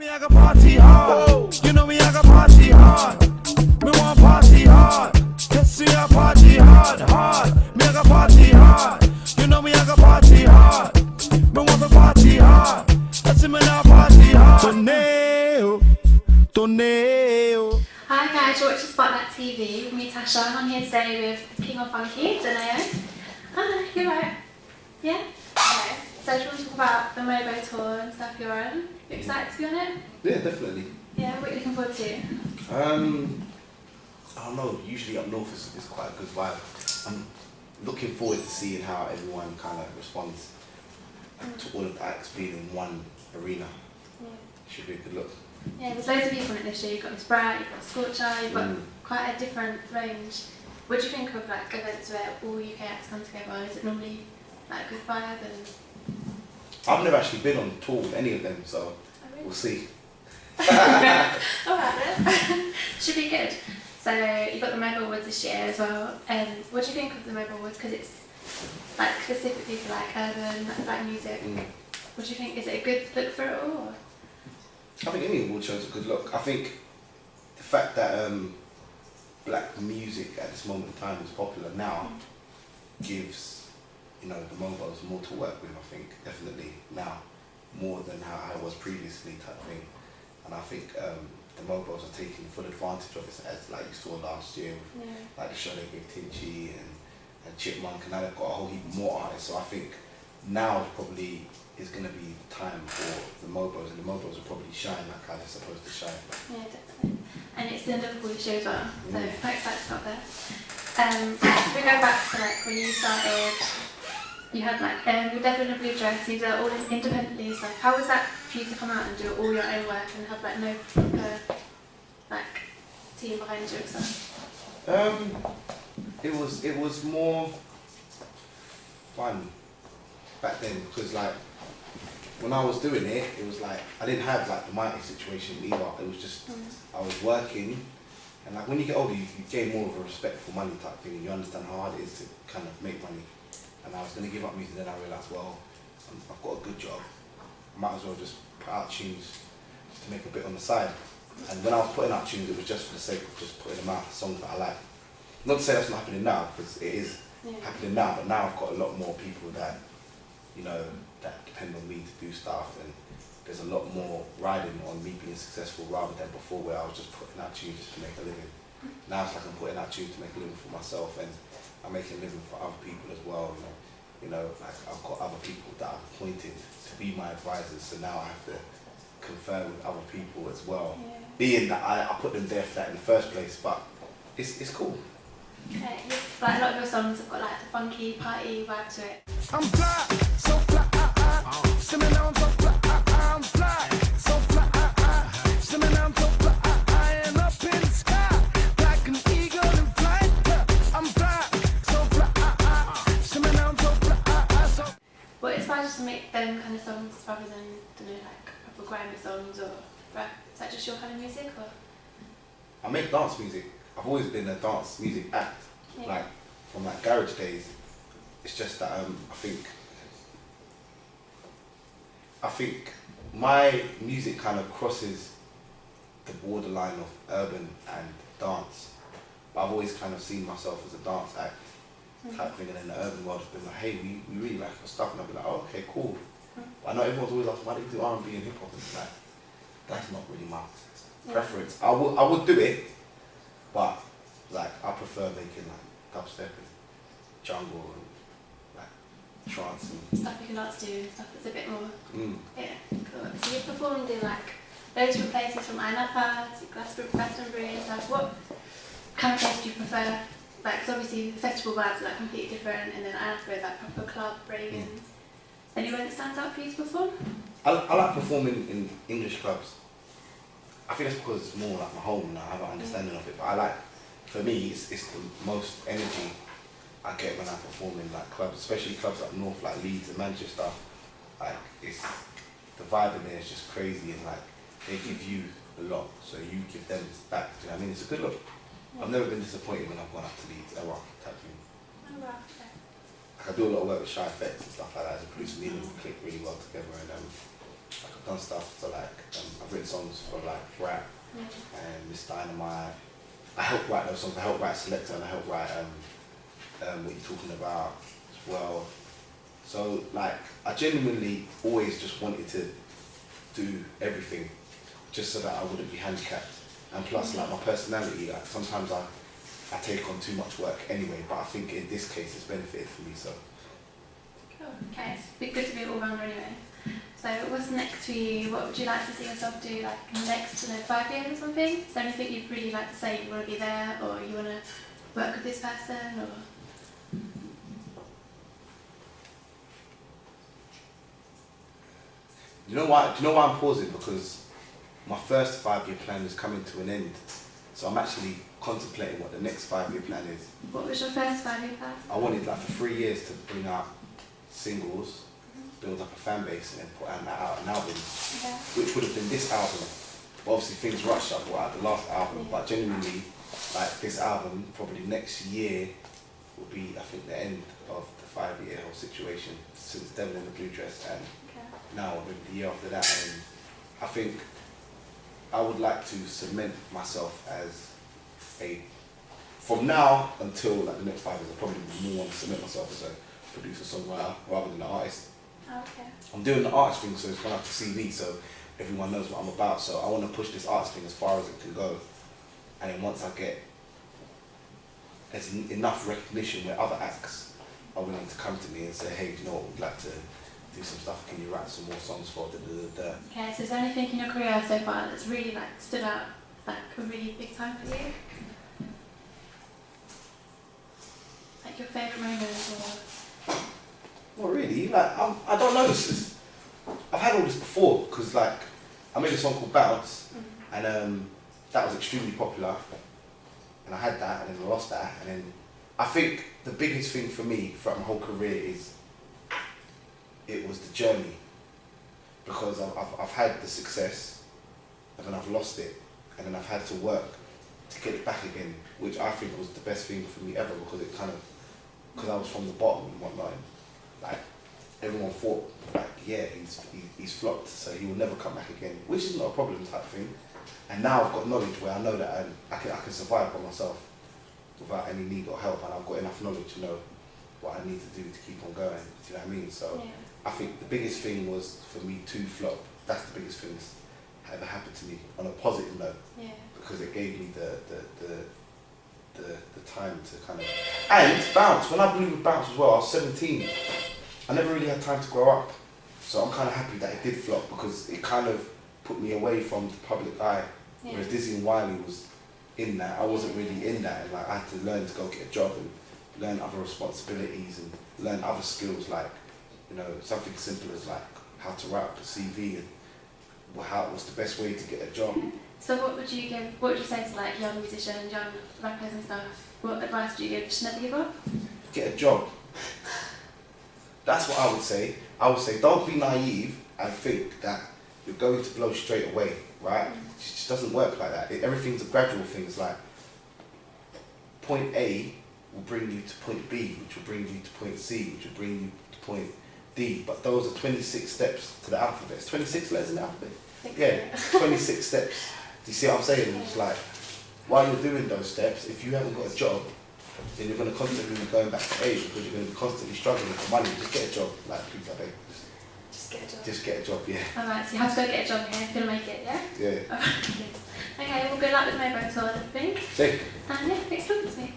Me I got party hard, you know me I got party hard. Me want party hard, yes we are party hard, hard. Me I got party hard, you know me I got party hard. Me want the party hard, that's me now party hard. Donaeo, Donaeo. Hi guys, you're watching Spotlyte TV with me Tasha, and I'm here today with King of Funky, Donaeo. Hi, you right? Yeah? Okay. So I just want to talk about the MOBO Tour and stuff you're on. You excited to be on it? Yeah, definitely. Yeah, what are you looking forward to? I don't know, usually up north is quite a good vibe. I'm looking forward to seeing how everyone kind of responds to all of the acts being in one arena. Yeah. Should be a good look. Yeah, there's loads of people in it this year. You've got Miss Bright, you've got Scorcher, you've got quite a different range. What do you think of like events where all UK acts come together? Is it normally like a good vibe? And I've never actually been on tour with any of them, so we'll see. Alright then. Should be good. So you've got the MOBO Awards this year as well. What do you think of the MOBO Awards? Because it's like specifically for like urban, like music. What do you think? Is it a good look for it all? Or? I think any award show is a good look. I think the fact that black music at this moment in time is popular now gives, you know, the MOBOs more to work with. I think definitely now more than how I was previously type thing. And I think the MOBOs are taking full advantage of it, as like you saw last year with like the show they gave Tinchy and Chipmunk, and now they've got a whole heap more artists. So I think now probably is going to be time for the MOBOs, and the MOBOs will probably shine like how they're supposed to shine. Yeah, definitely. And it's in Liverpool this year as well, so quite excited about that. If we go back to like when you started, you had like your Devil in a Blue Dress, you did it all independently. So how was that for you to come out and do all your own work and have like no proper like team behind you and stuff? It was more fun back then, because like when I was doing it, it was like I didn't have like the mighty situation either. It was just I was working, and like when you get older, you gain more of a respect for money type thing, and you understand how hard it is to kind of make money. And I was going to give up music, then I realised, well, I've got a good job. I might as well just put out tunes to make a bit on the side. And when I was putting out tunes, it was just for the sake of just putting them out, songs that I like. Not to say that's not happening now, because it is happening now, but now I've got a lot more people that, you know, that depend on me to do stuff, and there's a lot more riding on me being successful rather than before where I was just putting out tunes just to make a living. Now it's like I'm putting out tunes to make a living for myself, and I'm making a living for other people as well. You know, like I've got other people that I've appointed to be my advisors, so now I have to confer with other people as well. Being that I put them there for that in the first place, but it's cool. Okay, like a lot of your songs have got like the funky party vibe to it. I'm fly, so fly, simming down so fly, I'm fly, so fly, simming down so fly, and up in the sky, like an eagle in flight. I'm fly, so fly, simming down so fly, so. What inspires you to make them kind of songs rather than, I don't know, like proper grimy songs or rap? Is that just your kind of music, or? I make dance music. I've always been a dance music act, like from like garage days. It's just that I think my music kind of crosses the borderline of urban and dance. But I've always kind of seen myself as a dance act type thing, and in the urban world, it's been like, hey, we really like your stuff, and I'll be like, oh, okay, cool. But I know everyone's always like, why do you do R&B and hip hop? It's like, that's not really my preference. I would do it, but like I prefer making like dubstep and jungle and like trance and stuff you can dance to and stuff that's a bit more. Yeah, cool. So you've performed in like loads of places, from Anapa to Glastonbury and stuff. What kind of place do you prefer? Like, cause obviously the festival vibes are like completely different, and then Anapa is like proper club raving. Anywhere that stands out for you to perform? I like performing in English clubs. I think that's because it's more like my home now. I have an understanding of it, but I like, for me, it's the most energy I get when I perform in like clubs, especially clubs up north like Leeds and Manchester. Like it's the vibe in there is just crazy, and like they give you a lot, so you give them back. Do you know what I mean? It's a good look. I've never been disappointed when I've gone up to Leeds ever type thing. Oh wow, okay. Like I do a lot of work with Shy Effects and stuff like that. As a producer, me and them click really well together, and I've done stuff for like, I've written songs for like Rap and Miss Dynamite. I help write those songs. I help write Selector and I help write what you're talking about as well. So like, I genuinely always just wanted to do everything, just so that I wouldn't be handicapped. And plus, like my personality, like sometimes I take on too much work anyway. But I think in this case, it's benefited for me. So. Cool. Okay, it's good to be all rounder anyway. So what's next for you? What would you like to see yourself do like in the next 5 years or something? Is there anything you'd really like to say you want to be there or you want to work with this person or? Do you know why I'm pausing? Because my first 5-year plan is coming to an end. So I'm actually contemplating what the next 5-year plan is. What was your first 5-year plan? I wanted like for 3 years to bring out singles, build up a fan base and then put out an album, which would have been this album. But obviously things rushed, I brought out the last album, but genuinely, like this album, probably next year will be, I think, the end of the 5-year whole situation since Devil in the Blue Dress and now with the year after that. And I think I would like to cement myself as from now until like the next 5 years, I probably more want to cement myself as a producer, songwriter, rather than an artist. Okay. I'm doing the artist thing, so it's gone up to CV, so everyone knows what I'm about. So I want to push this artist thing as far as it can go, and then once I get enough recognition where other acts are willing to come to me and say, hey, you know what, we'd like to do some stuff. Can you write some more songs for da da da da? Okay, so is there anything in your career so far that's really like stood out, like a really big time for you? Like your favourite moments or? Not really. Like I don't know. I've had all this before because like I made a song called Bounce, and that was extremely popular, and I had that, and then I lost that, and then I think the biggest thing for me throughout my whole career is it was the journey, because I've had the success, and then I've lost it, and then I've had to work to get it back again, which I think was the best thing for me ever, because it kind of, because I was from the bottom and whatnot. Like everyone thought, like yeah, he's flopped, so he will never come back again, which is not a problem type thing. And now I've got knowledge where I know that I can survive by myself without any need or help, and I've got enough knowledge to know what I need to do to keep on going. Do you know what I mean? So yeah. I think the biggest thing was for me to flop. That's the biggest thing that's ever happened to me on a positive note, because it gave me the time to kind of, and Bounce, when I blew with Bounce as well, I was 17. I never really had time to grow up. So I'm kind of happy that it did flop, because it kind of put me away from the public eye. Whereas Dizzy and Wiley was in that, I wasn't really in that. And like I had to learn to go get a job and learn other responsibilities and learn other skills, like, you know, something simple as like how to write up a CV and what's the best way to get a job. So what would you say to like young musicians, young rappers and stuff? What advice do you give? Just never give up? Get a job. That's what I would say. I would say don't be naive and think that you're going to blow straight away, right? It just doesn't work like that. Everything's a gradual thing. It's like point A will bring you to point B, which will bring you to point C, which will bring you to point D. But those are 26 steps to the alphabet. It's 26 letters in the alphabet. Yeah, 26 steps. Do you see what I'm saying? It's like, while you're doing those steps, if you haven't got a job, then you're going to constantly be going back to A, because you're going to be constantly struggling for money. Just get a job, like please, I beg. Just get a job. Just get a job, yeah. Alright, so you have to go get a job here, you're going to make it, yeah? Yeah. Okay, well good luck with MOBO Tour and everything. Safe. And yeah, thanks for talking to me.